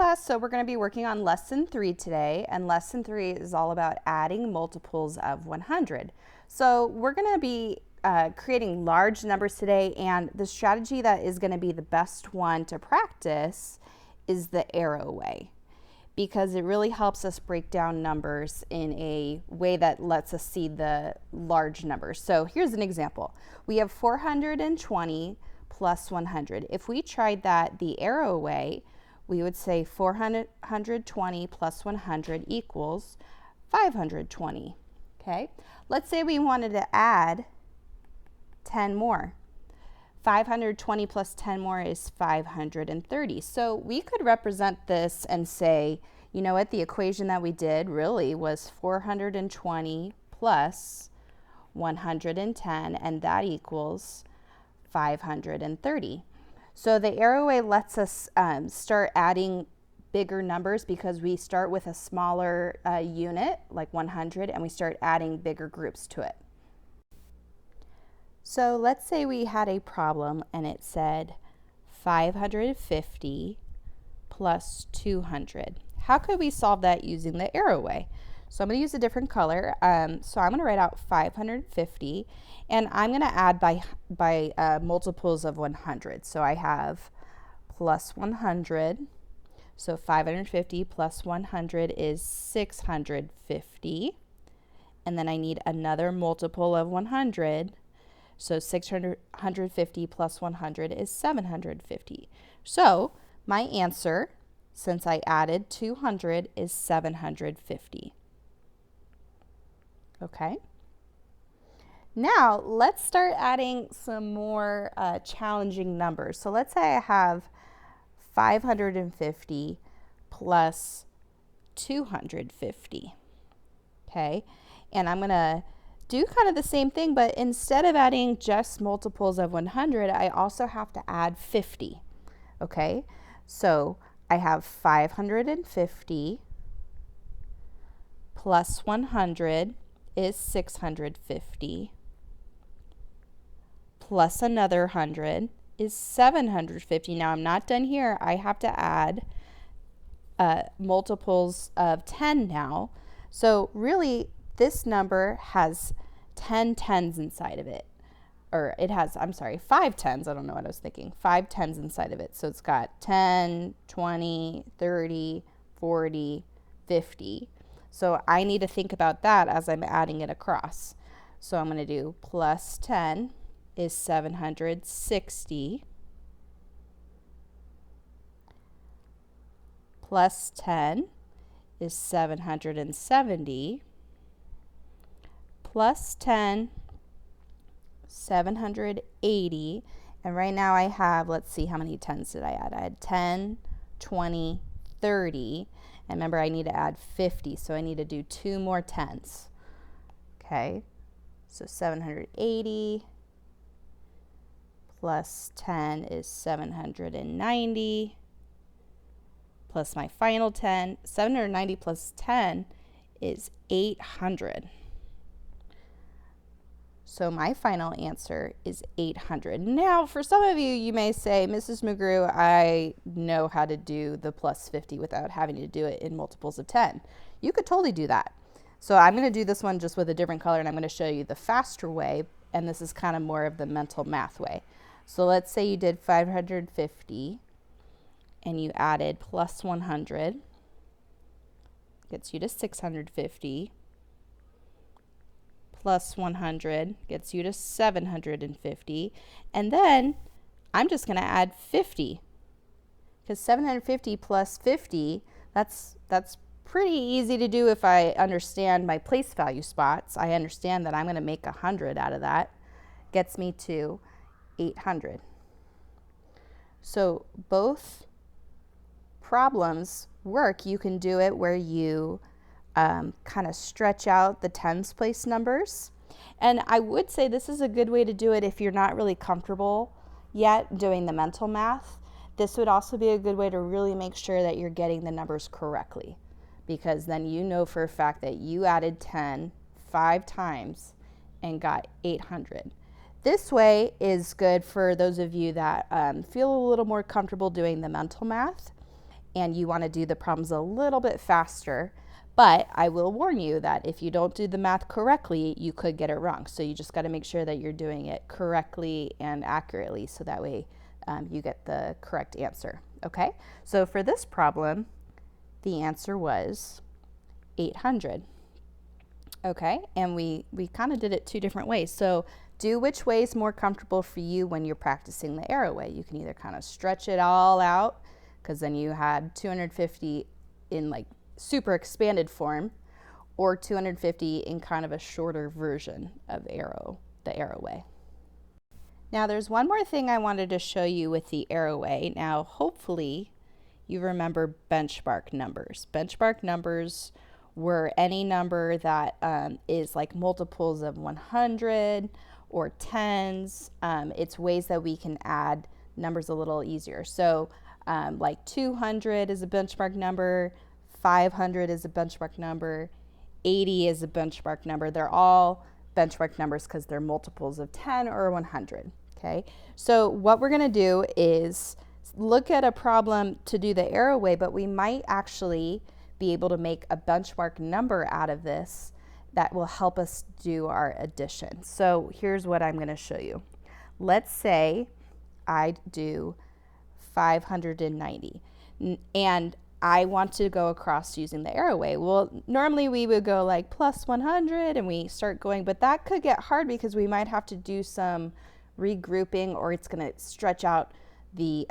class, so we're going to be working on lesson 3 today, and lesson 3 is all about adding multiples of 100. So we're going to be creating large numbers today, and the strategy that is going to be the best one to practice is the arrow way, because it really helps us break down numbers in a way that lets us see the large numbers. So here's an example. We have 420 plus 100. If we tried that the arrow way, we would say 420 plus 100 equals 520. Okay, let's say we wanted to add 10 more. 520 plus 10 more is 530. So we could represent this and say, you know what, the equation that we did really was 420 plus 110, and that equals 530. So the arrow way lets us start adding bigger numbers because we start with a smaller unit, like 100, and we start adding bigger groups to it. So let's say we had a problem and it said 550 plus 200. How could we solve that using the arrow way? So I'm going to use a different color. So I'm going to write out 550, and I'm going to add by multiples of 100. So I have plus 100. So 550 plus 100 is 650. And then I need another multiple of 100. So 650 plus 100 is 750. So my answer, since I added 200, is 750. Okay. Now let's start adding some more challenging numbers. So let's say I have 550 plus 250. Okay. And I'm going to do kind of the same thing, but instead of adding just multiples of 100, I also have to add 50. Okay. So I have 550 plus 100 is 650, plus another 100 is 750. Now I'm not done here. I have to add multiples of 10 now. So really this number has 10 tens inside of it. Or it has, I'm sorry, 5 tens. I don't know what I was thinking. 5 tens inside of it. So it's got 10, 20, 30, 40, 50. So I need to think about that as I'm adding it across. So I'm going to do plus 10 is 760. Plus 10 is 770. Plus 10, 780. And right now I have, let's see, how many tens did I add? I had 10, 20, 30. And remember, I need to add 50, so I need to do 2 more tens. Okay, so 780 plus 10 is 790, plus my final 10. 790 plus 10 is 800. So my final answer is 800. Now, for some of you, you may say, Mrs. McGrew, I know how to do the plus 50 without having to do it in multiples of 10. You could totally do that. So I'm going to do this one just with a different color, and I'm going to show you the faster way, and this is kind of more of the mental math way. So let's say you did 550, and you added plus 100, gets you to 650. Plus 100 gets you to 750. And then I'm just going to add 50, because 750 plus 50, that's pretty easy to do if I understand my place value spots. I understand that I'm going to make 100 out of that. Gets me to 800. So both problems work. You can do it where you kind of stretch out the tens place numbers. And I would say this is a good way to do it if you're not really comfortable yet doing the mental math. This would also be a good way to really make sure that you're getting the numbers correctly, because then you know for a fact that you added 10 5 times and got 800. This way is good for those of you that feel a little more comfortable doing the mental math. and you want to do the problems a little bit faster. But I will warn you that if you don't do the math correctly, you could get it wrong. So you just got to make sure that you're doing it correctly and accurately, so that way you get the correct answer. Okay, so for this problem, the answer was 800. Okay, and we kind of did it 2 different ways. So do which way is more comfortable for you when you're practicing the arrow way. You can either kind of stretch it all out, because then you had 250 in like super expanded form, or 250 in kind of a shorter version of the arrow way. Now there's one more thing I wanted to show you with the arrow way. Now hopefully you remember benchmark numbers. Benchmark numbers were any number that is like multiples of 100 or tens. It's ways that we can add numbers a little easier. So like 200 is a benchmark number, 500 is a benchmark number, 80 is a benchmark number. They're all benchmark numbers because they're multiples of 10 or 100. Okay, so what we're going to do is look at a problem to do the arrow way, but we might actually be able to make a benchmark number out of this that will help us do our addition. So here's what I'm going to show you. Let's say I do 590 and I want to go across using the arrow way. Well, normally we would go like plus 100 and we start going, but that could get hard because we might have to do some regrouping, or it's going to stretch out the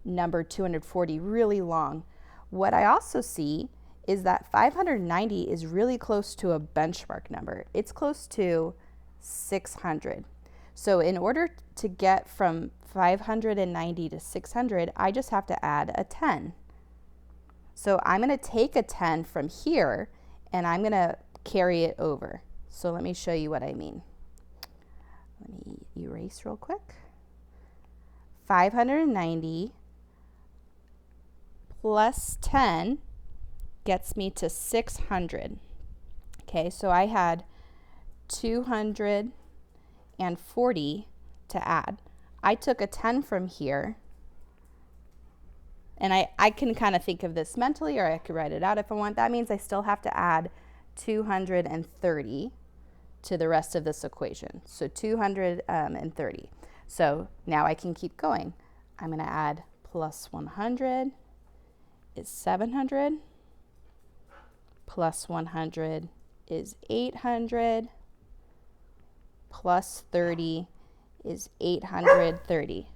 number 240 really long. What I also see is that 590 is really close to a benchmark number. It's close to 600. So in order to get from 590 to 600, I just have to add a 10. So I'm going to take a 10 from here and I'm going to carry it over. So let me show you what I mean. Let me erase real quick. 590 plus 10 gets me to 600. Okay, so I had 240 to add. I took a 10 from here, and I can kind of think of this mentally, or I could write it out if I want. That means I still have to add 230 to the rest of this equation. So 230. So now I can keep going. I'm going to add plus 100 is 700. Plus 100 is 800. Plus 30 is 830.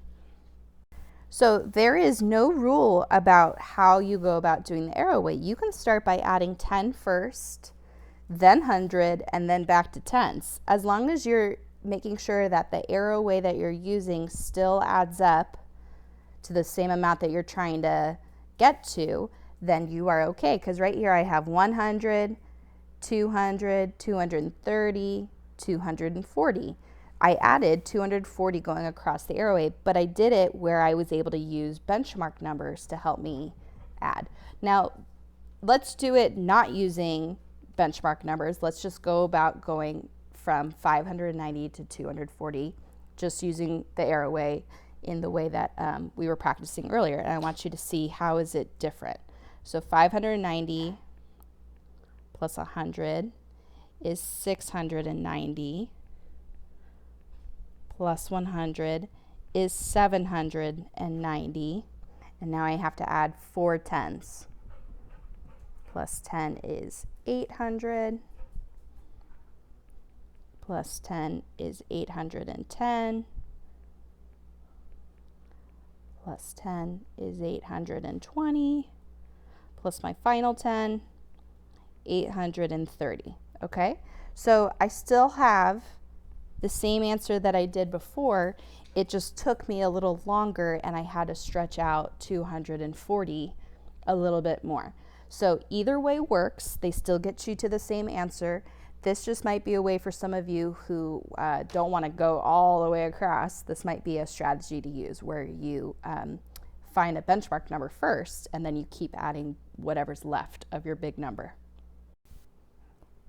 So there is no rule about how you go about doing the arrow way. You can start by adding 10 first, then 100, and then back to tens. As long as you're making sure that the arrow way that you're using still adds up to the same amount that you're trying to get to, then you are okay. Because right here I have 100, 200, 230, 240. I added 240 going across the arrow way, but I did it where I was able to use benchmark numbers to help me add. Now, let's do it not using benchmark numbers. Let's just go about going from 590 to 240, just using the arrow way in the way that we were practicing earlier. And I want you to see how is it different. So 590 plus 100 is 690. Plus 100 is 790. And now I have to add 4 tens. Plus 10 is 800. Plus 10 is 810. Plus 10 is 820. Plus my final 10, 830. Okay? So I still have the same answer that I did before. It just took me a little longer and I had to stretch out 240 a little bit more. So either way works. They still get you to the same answer. This just might be a way for some of you who don't want to go all the way across. This might be a strategy to use where you find a benchmark number first and then you keep adding whatever's left of your big number.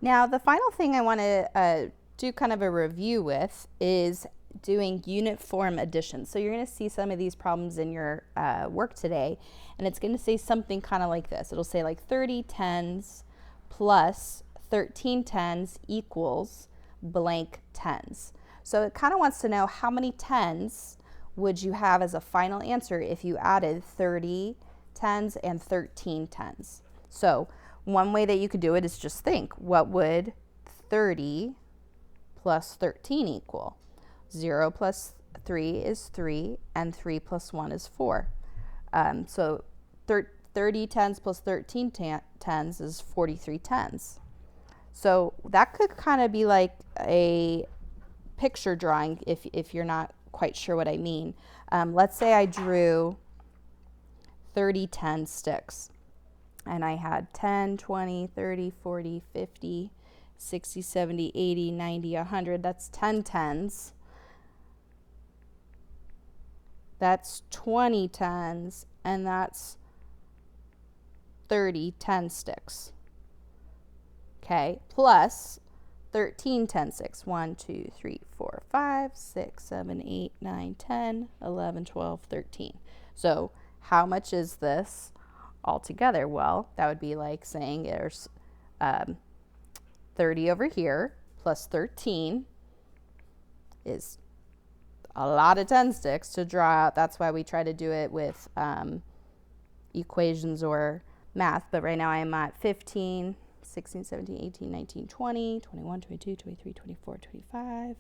Now the final thing I want to do kind of a review with is doing unit form addition. So you're going to see some of these problems in your work today, and it's going to say something kind of like this. It'll say like 30 tens plus 13 tens equals blank tens. So it kind of wants to know how many tens would you have as a final answer if you added 30 tens and 13 tens. So one way that you could do it is just think, what would 30 plus 13 equal? 0 plus 3 is 3, and 3 plus 1 is 4. So 30 tens plus 13 tens is 43 tens. So that could kind of be like a picture drawing if you're not quite sure what I mean. Let's say I drew 30 10 sticks, and I had 10, 20, 30, 40, 50, 60, 70, 80, 90, 100. That's 10 tens. That's 20 tens, and that's 30 10 sticks. Okay, plus 13 10 sticks. 1, 2, 3, 4, 5, 6, 7, 8, 9, 10, 11, 12, 13. So how much is this altogether? Well, that would be like saying there's 30 over here plus 13 is a lot of 10 sticks to draw out. That's why we try to do it with equations or math. But right now I am at 15, 16, 17, 18, 19, 20, 21, 22, 23, 24, 25,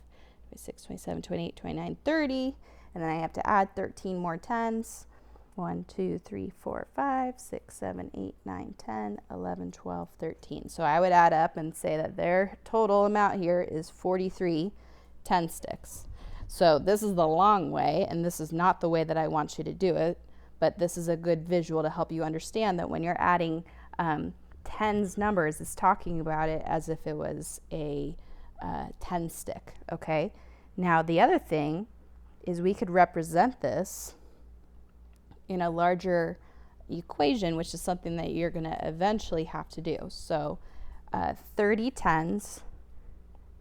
26, 27, 28, 29, 30. And then I have to add 13 more tens. 1, 2, 3, 4, 5, 6, 7, 8, 9, 10, 11, 12, 13. So I would add up and say that their total amount here is 43 10 sticks. So this is the long way, and this is not the way that I want you to do it, but this is a good visual to help you understand that when you're adding tens numbers, it's talking about it as if it was a 10 stick, okay? Now the other thing is we could represent this in a larger equation, which is something that you're going to eventually have to do. So 30 tens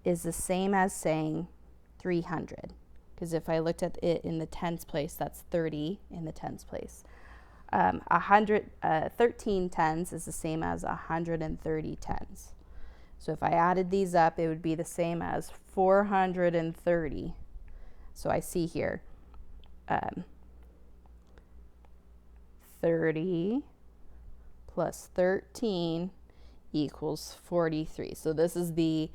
is the same as saying 300, because if I looked at it in the tens place, that's 30 in the tens place. 13 tens is the same as 130 tens. So if I added these up, it would be the same as 430. So I see here 30 plus 13 equals 43. So this is the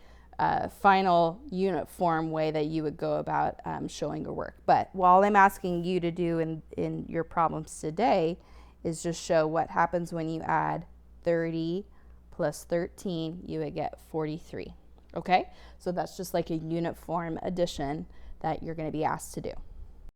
final unit form way that you would go about showing your work. But all I'm asking you to do in your problems today is just show what happens when you add 30 plus 13, you would get 43. Okay? So that's just like a unit form addition that you're going to be asked to do.